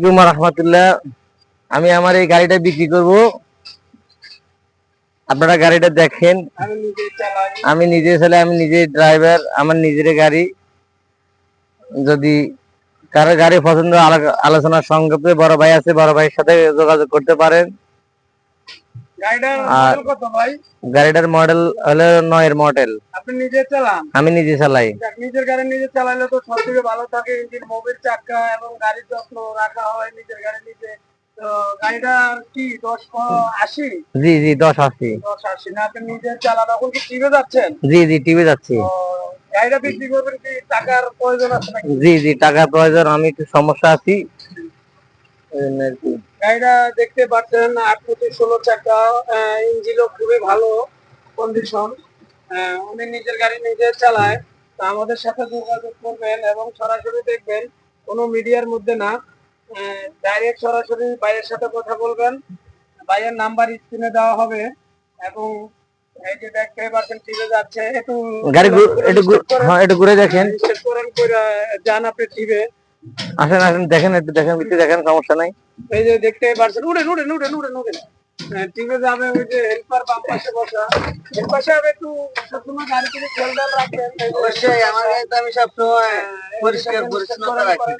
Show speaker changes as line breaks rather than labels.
রহমতুল্লাহ। আমি আমার এই গাড়িটা বিক্রি করব, আপনারা গাড়িটা দেখেন। আমি নিজে চালাই, আমি নিজে ড্রাইভার, আমার নিজের গাড়ি। যদি কারো গাড়ি পছন্দ, আলোচনার সংক্ষেপে বড় ভাই আছে, বড় ভাইয়ের সাথে যোগাযোগ করতে পারেন। গাড়িটার মডেল হলো 9 এর মডেল। আপনি নিজে চালান? আমি নিজে চালাই। নিজের গাড়ি নিজে চালালে তো সবথেকে ভালো থাকে, ইঞ্জিন, মোবিল, চাকা এবং গাড়ির যত্ন রাখা হয় নিজের গাড়ি নিজে। তো গাড়িটার কি 10-80? জি জি 10-80। 10-80 না, আপনি নিজে চালান। এখন কি টিভে যাচ্ছেন? জি জি টিভে যাচ্ছি। গাড়িটা বিক্রি করবেন কি টাকার প্রয়োজন আছে নাকি? জি জি টাকার প্রয়োজন, আমি একটু সমস্যা আছি। গাড়িটা দেখতে পাচ্ছেন 8/16 চাকা, ইঞ্জিনও খুবই ভালো কন্ডিশন। উনি নিজের গাড়ি নিজে চালায়। তা আমাদের সাথে যোগাযোগ করবেন এবং সরাসরি দেখবেন, কোনো মিডিয়ার মধ্যে না, ডাইরেক্ট সরাসরি ভাইয়ের সাথে কথা বলবেন। ভাইয়ের নাম্বার স্ক্রিনে দেওয়া হবে এবং এই যে দেখতে পাচ্ছেন টিভে যাচ্ছে, একটু গাড়ি একটু ঘুরে দেখেন, যান আপনি টিভে। আসেন আসেন দেখেন, একটু দেখেন, একটু দেখেন, সমস্যা নাই। এই যে দেখতে পাচ্ছেন, উড়েন উড়েন উড়েন উড়েন উড়েন। টিভে যাবে, ওই যে হেল্পার বাম পাশে বসা, হেল্পার সাহেব একটু সবসময় গাড়ি থেকে খেয়াল রাখবেন। অবশ্যই আমার গাড়ি তো আমি সবসময় পরিষ্কার পরিচ্ছন্নতা রাখি।